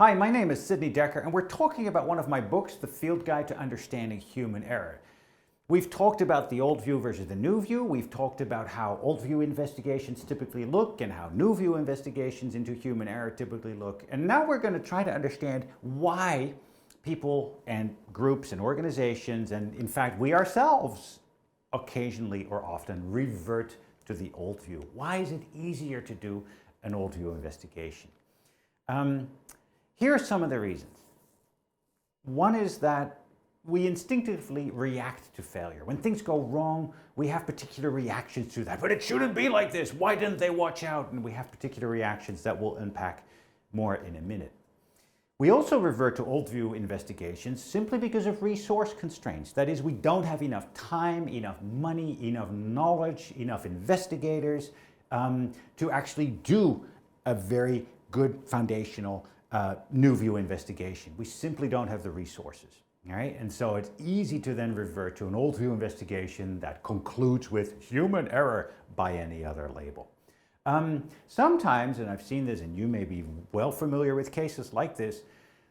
Hi, my name is Sidney Decker, and we're talking about one of my books, The Field Guide to Understanding Human Error. We've talked about the old view versus the new view. We've talked about how old view investigations typically look and how new view investigations into human error typically look. And now we're going to try to understand why people and groups and organizations, and in fact, we ourselves, occasionally or often revert to the old view. Why is it easier to do an old view investigation? Here are some of the reasons. One is that we instinctively react to failure. When things go wrong, we have particular reactions to that. But it shouldn't be like this. Why didn't they watch out? And we have particular reactions that we'll unpack more in a minute. We also revert to old view investigations simply because of resource constraints. That is, we don't have enough time, enough money, enough knowledge, enough investigators to actually do a very good foundational new view investigation. We simply don't have the resources. All right? And so it's easy to then revert to an old view investigation that concludes with human error by any other label. Sometimes, and I've seen this, and you may be well familiar with cases like this,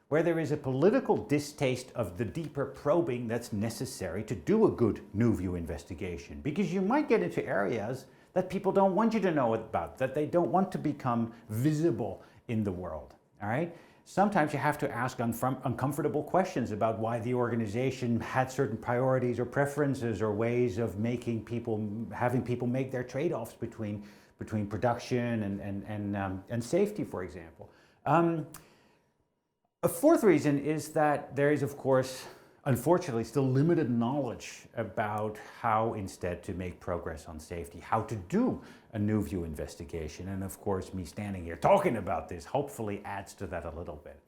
where there is a political distaste of the deeper probing that's necessary to do a good new view investigation. Because you might get into areas that people don't want you to know about, that they don't want to become visible in the world. All right? Sometimes you have to ask uncomfortable questions about why the organization had certain priorities or preferences or ways of having people make their trade-offs between production and safety, for example. A fourth reason is that there is, of course, unfortunately, still limited knowledge about how instead to make progress on safety, how to do a new view investigation. And of course, me standing here talking about this hopefully adds to that a little bit.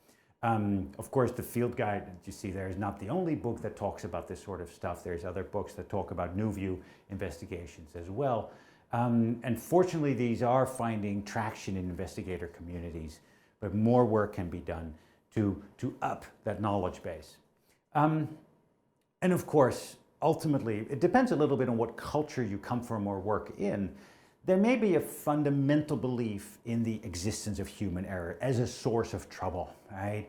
Of course, the field guide that you see there is not the only book that talks about this sort of stuff. There's other books that talk about new view investigations as well. And fortunately, these are finding traction in investigator communities, but more work can be done to up that knowledge base. And of course, ultimately, it depends a little bit on what culture you come from or work in. There may be a fundamental belief in the existence of human error as a source of trouble, right?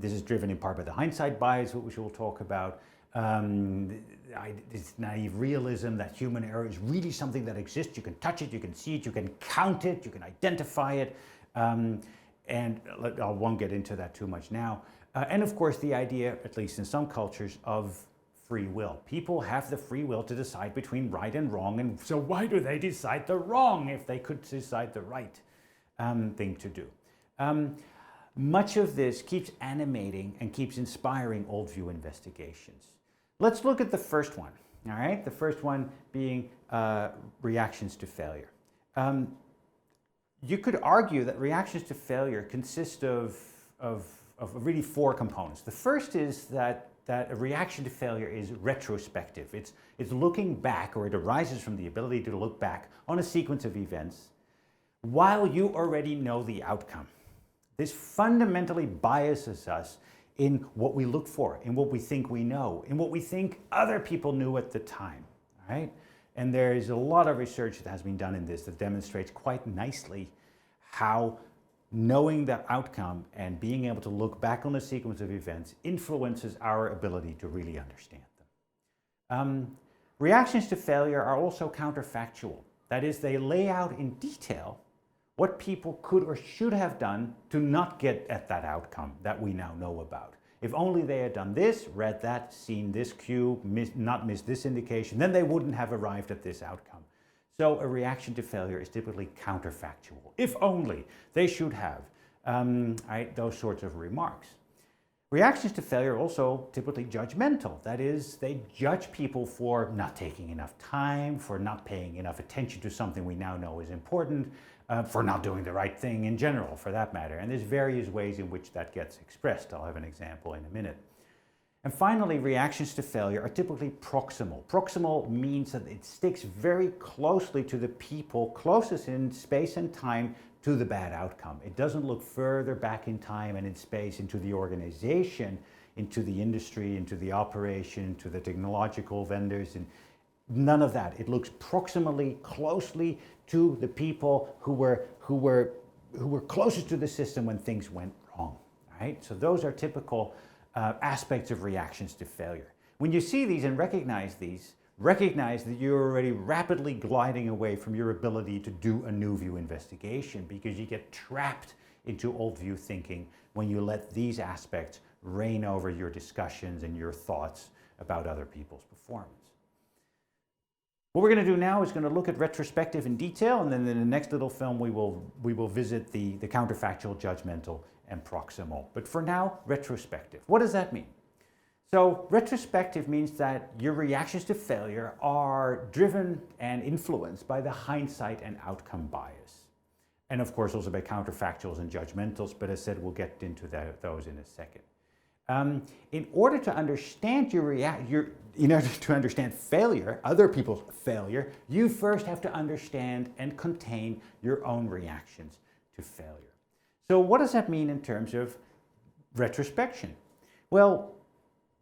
This is driven in part by the hindsight bias, which we'll talk about. This naive realism that human error is really something that exists. You can touch it, you can see it, you can count it, you can identify it. And I won't get into that too much now. And of course, the idea, at least in some cultures, of free will. People have the free will to decide between right and wrong, and so why do they decide the wrong if they could decide the right thing to do? Much of this keeps animating and keeps inspiring old view investigations. Let's look at the first one, all right? The first one being reactions to failure. You could argue that reactions to failure consist of really four components. The first is that a reaction to failure is retrospective. It's looking back, or it arises from the ability to look back on a sequence of events while you already know the outcome. This fundamentally biases us in what we look for, in what we think we know, in what we think other people knew at the time, right? And there is a lot of research that has been done in this that demonstrates quite nicely how knowing the outcome and being able to look back on a sequence of events influences our ability to really understand them. Reactions to failure are also counterfactual. That is, they lay out in detail what people could or should have done to not get at that outcome that we now know about. If only they had done this, read that, seen this cue, not missed this indication, then they wouldn't have arrived at this outcome. So a reaction to failure is typically counterfactual. If only they should have, those sorts of remarks. Reactions to failure are also typically judgmental. That is, they judge people for not taking enough time, for not paying enough attention to something we now know is important, for not doing the right thing in general, for that matter. And there's various ways in which that gets expressed. I'll have an example in a minute. And finally, reactions to failure are typically proximal. Proximal means that it sticks very closely to the people closest in space and time to the bad outcome. It doesn't look further back in time and in space into the organization, into the industry, into the operation, to the technological vendors, and none of that. It looks proximally, closely to the people who were closest to the system when things went wrong. right? So those are typical aspects of reactions to failure. When you see these and recognize these, recognize that you're already rapidly gliding away from your ability to do a new view investigation, because you get trapped into old view thinking when you let these aspects reign over your discussions and your thoughts about other people's performance. What we're going to do now is going to look at retrospective in detail, and then in the next little film we will visit the counterfactual, judgmental, and proximal. But for now, retrospective. What does that mean? So retrospective means that your reactions to failure are driven and influenced by the hindsight and outcome bias. And of course also by counterfactuals and judgmentals, but as said, we'll get into those in a second. In order to understand in order to understand failure, other people's failure, you first have to understand and contain your own reactions to failure. So what does that mean in terms of retrospection? Well,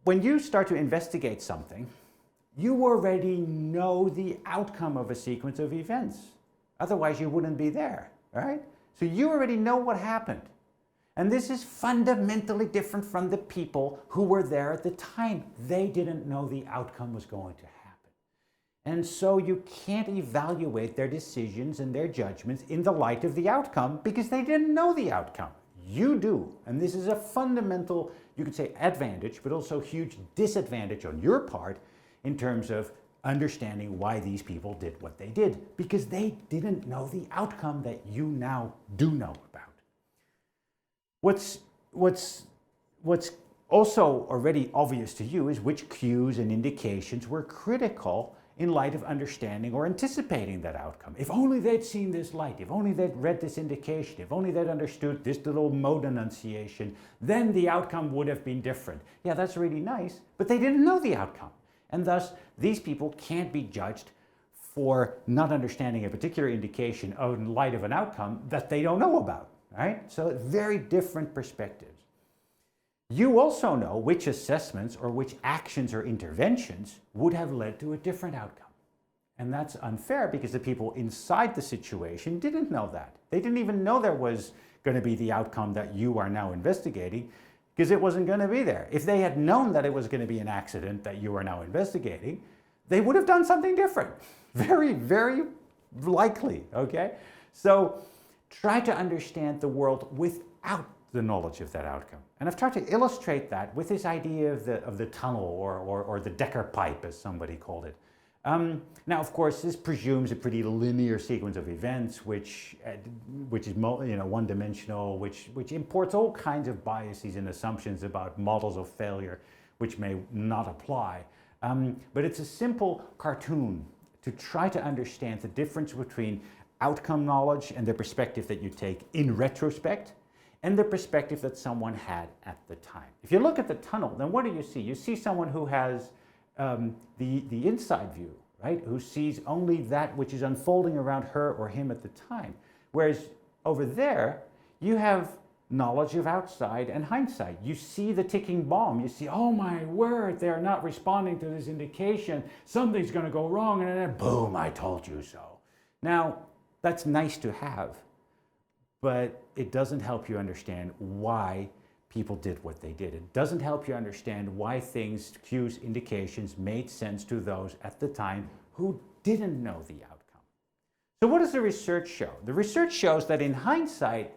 when you start to investigate something, you already know the outcome of a sequence of events. Otherwise, you wouldn't be there, right? So you already know what happened. And this is fundamentally different from the people who were there at the time. They didn't know the outcome was going to happen. And so you can't evaluate their decisions and their judgments in the light of the outcome because they didn't know the outcome. You do. And this is a fundamental, you could say, advantage, but also huge disadvantage on your part in terms of understanding why these people did what they did, because they didn't know the outcome that you now do know about. What's also already obvious to you is which cues and indications were critical in light of understanding or anticipating that outcome. If only they'd seen this light, if only they'd read this indication, if only they'd understood this little mode enunciation, then the outcome would have been different. Yeah, that's really nice, but they didn't know the outcome. And thus, these people can't be judged for not understanding a particular indication in light of an outcome that they don't know about, right? So very different perspectives. You also know which assessments or which actions or interventions would have led to a different outcome. And that's unfair because the people inside the situation didn't know that. They didn't even know there was going to be the outcome that you are now investigating because it wasn't going to be there. If they had known that it was going to be an accident that you are now investigating, they would have done something different. Very, very likely, okay? So try to understand the world without the knowledge of that outcome. And I've tried to illustrate that with this idea of the tunnel or the Decker pipe, as somebody called it. Now, of course, this presumes a pretty linear sequence of events, which is one-dimensional, which imports all kinds of biases and assumptions about models of failure, which may not apply. But it's a simple cartoon to try to understand the difference between outcome knowledge and the perspective that you take in retrospect, and the perspective that someone had at the time. If you look at the tunnel, then what do you see? You see someone who has the inside view, right? Who sees only that which is unfolding around her or him at the time. Whereas over there, you have knowledge of outside and hindsight. You see the ticking bomb. You see, oh my word, they're not responding to this indication. Something's going to go wrong. And then, boom, I told you so. Now, that's nice to have, but it doesn't help you understand why people did what they did. It doesn't help you understand why things, cues, indications made sense to those at the time who didn't know the outcome. So what does the research show? The research shows that in hindsight,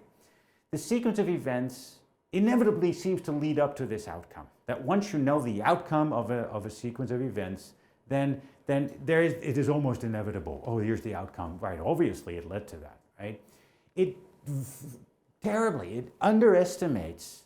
the sequence of events inevitably seems to lead up to this outcome. That once you know the outcome of a sequence of events, then it is almost inevitable. Oh, here's the outcome. Right, obviously it led to that, right? It underestimates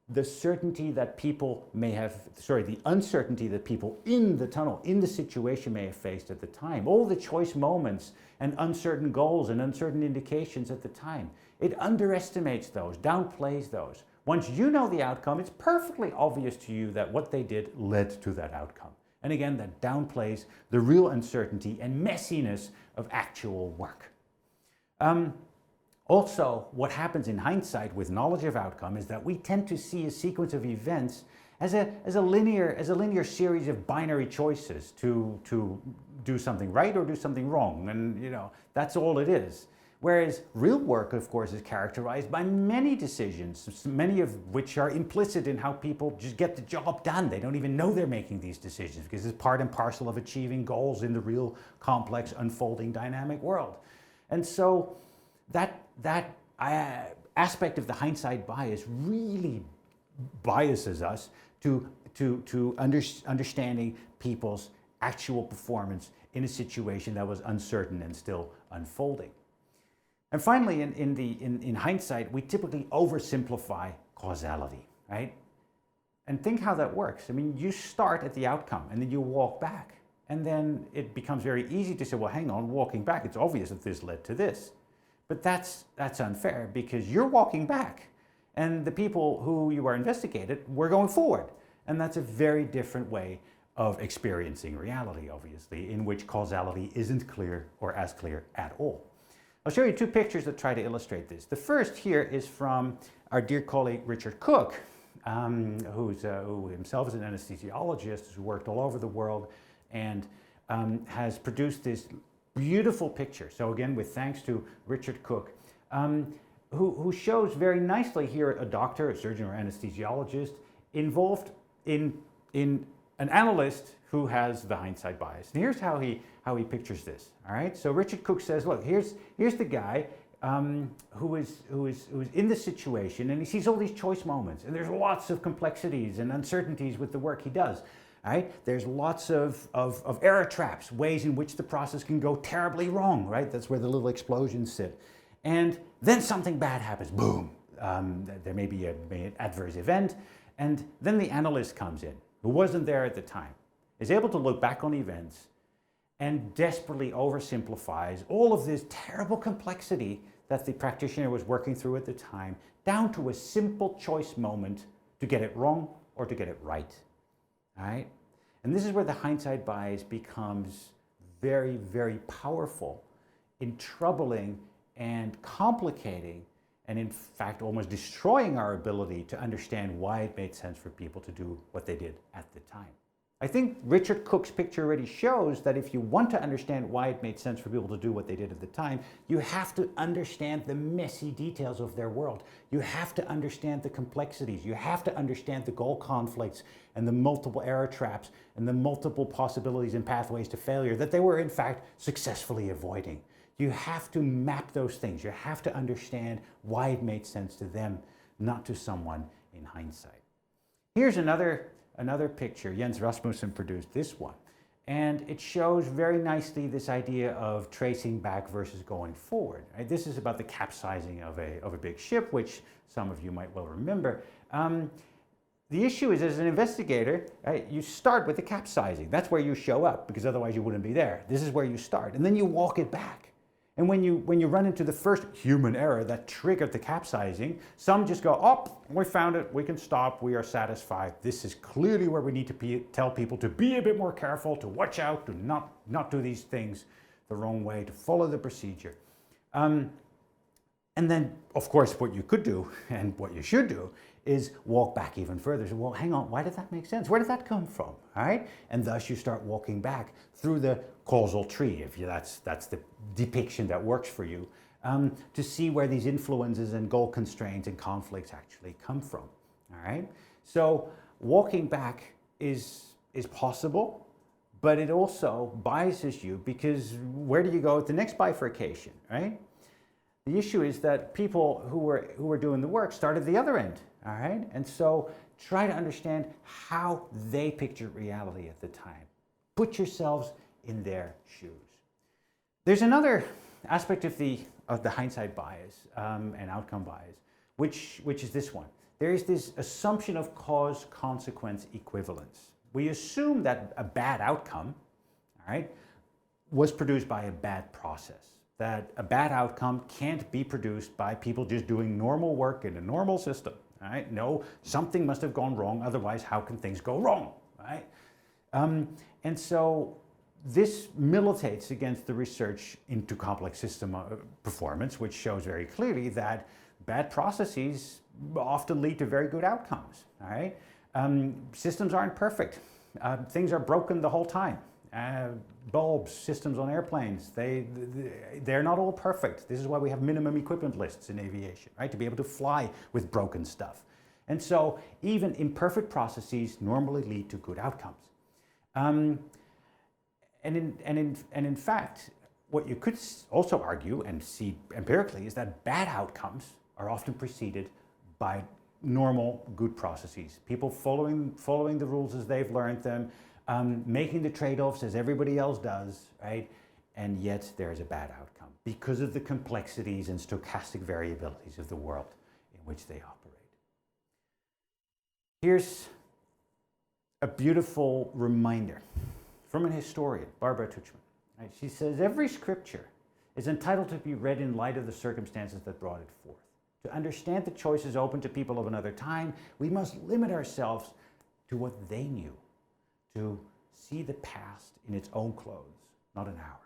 the certainty that people may have, the uncertainty that people in the tunnel, in the situation may have faced at the time. All the choice moments and uncertain goals and uncertain indications at the time. It underestimates those, downplays those. Once you know the outcome, it's perfectly obvious to you that what they did led to that outcome. And again, that downplays the real uncertainty and messiness of actual work. Also, what happens in hindsight with knowledge of outcome is that we tend to see a sequence of events as a linear series of binary choices to do something right or do something wrong. And that's all it is. Whereas real work, of course, is characterized by many decisions, many of which are implicit in how people just get the job done. They don't even know they're making these decisions because it's part and parcel of achieving goals in the real, complex, unfolding, dynamic world. And so that aspect of the hindsight bias really biases us to understanding people's actual performance in a situation that was uncertain and still unfolding. And finally, in hindsight, we typically oversimplify causality, right? And think how that works. I mean, you start at the outcome and then you walk back. And then it becomes very easy to say, well, hang on, walking back, it's obvious that this led to this. But that's unfair because you're walking back and the people who you are investigated were going forward. And that's a very different way of experiencing reality, obviously, in which causality isn't clear or as clear at all. I'll show you two pictures that try to illustrate this. The first here is from our dear colleague Richard Cook, who himself is an anesthesiologist, who's worked all over the world and has produced this beautiful picture. So again, with thanks to Richard Cook, who shows very nicely here a doctor, a surgeon or anesthesiologist involved in an analyst who has the hindsight bias. And here's how he pictures this. All right. So Richard Cook says, look, here's the guy who is in this situation, and he sees all these choice moments, and there's lots of complexities and uncertainties with the work he does. All right. There's lots of error traps, ways in which the process can go terribly wrong. Right. That's where the little explosions sit. And then something bad happens. Boom. There may be an adverse event, and then the analyst comes in, who wasn't there at the time, is able to look back on events and desperately oversimplifies all of this terrible complexity that the practitioner was working through at the time down to a simple choice moment to get it wrong or to get it right. All right? And this is where the hindsight bias becomes very, very powerful in troubling and complicating and in fact almost destroying our ability to understand why it made sense for people to do what they did at the time. I think Richard Cook's picture already shows that if you want to understand why it made sense for people to do what they did at the time, you have to understand the messy details of their world. You have to understand the complexities. You have to understand the goal conflicts and the multiple error traps and the multiple possibilities and pathways to failure that they were in fact successfully avoiding. You have to map those things. You have to understand why it made sense to them, not to someone in hindsight. Here's another picture. Jens Rasmussen produced this one. And it shows very nicely this idea of tracing back versus going forward. Right? This is about the capsizing of a big ship, which some of you might well remember. The issue is, as an investigator, right, you start with the capsizing. That's where you show up, because otherwise you wouldn't be there. This is where you start. And then you walk it back. And when you run into the first human error that triggered the capsizing, some just go, oh, we found it, we can stop, we are satisfied. This is clearly where we need to tell people to be a bit more careful, to watch out, to not do these things the wrong way, to follow the procedure. And then, of course, what you could do, and what you should do, is walk back even further. So, well, hang on, why did that make sense? Where did that come from? All right? And thus you start walking back through the causal tree, if that's the depiction that works for you, to see where these influences and goal constraints and conflicts actually come from. All right? So walking back is possible, but it also biases you, because where do you go at the next bifurcation, right? The issue is that people who were doing the work started the other end, all right? And so try to understand how they pictured reality at the time. Put yourselves in their shoes. There's another aspect of the hindsight bias and outcome bias, which is this one. There is this assumption of cause-consequence equivalence. We assume that a bad outcome, all right, was produced by a bad process. That a bad outcome can't be produced by people just doing normal work in a normal system. Right? No, something must have gone wrong, otherwise how can things go wrong? Right? And so this militates against the research into complex system performance, which shows very clearly that bad processes often lead to very good outcomes. All right? Systems aren't perfect. Things are broken the whole time. bulbs, systems on airplanes, they're not all perfect. This is why we have minimum equipment lists in aviation, right? To be able to fly with broken stuff. And so even imperfect processes normally lead to good outcomes. And in fact, what you could also argue and see empirically is that bad outcomes are often preceded by normal good processes. People following the rules as they've learned them, making the trade-offs as everybody else does, right? And yet there's a bad outcome because of the complexities and stochastic variabilities of the world in which they operate. Here's a beautiful reminder from an historian, Barbara Tuchman. Right? She says, every scripture is entitled to be read in light of the circumstances that brought it forth. To understand the choices open to people of another time, we must limit ourselves to what they knew, to see the past in its own clothes, not in ours.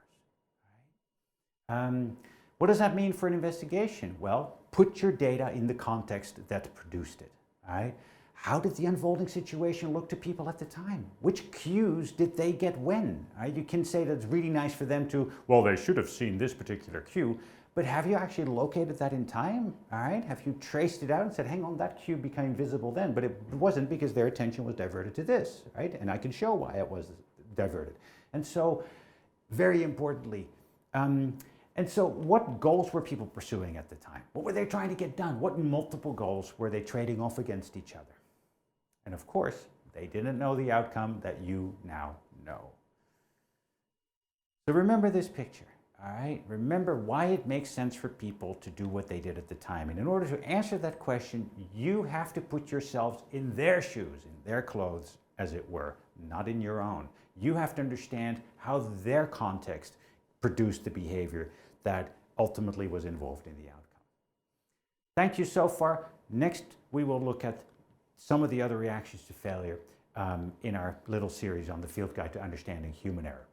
Right? What does that mean for an investigation? Well, put your data in the context that produced it. Right? How did the unfolding situation look to people at the time? Which cues did they get when? Right? You can say that's really nice for them to, well, they should have seen this particular cue, but have you actually located that in time? All right? Have you traced it out and said, hang on, that cue became visible then, but it wasn't because their attention was diverted to this, right? And I can show why it was diverted. And so, very importantly, and so what goals were people pursuing at the time? What were they trying to get done? What multiple goals were they trading off against each other? And of course, they didn't know the outcome that you now know. So remember this picture, all right? Remember why it makes sense for people to do what they did at the time. And in order to answer that question, you have to put yourselves in their shoes, in their clothes, as it were, not in your own. You have to understand how their context produced the behavior that ultimately was involved in the outcome. Thank you so far. Next, we will look at some of the other reactions to failure in our little series on the Field Guide to Understanding Human Error.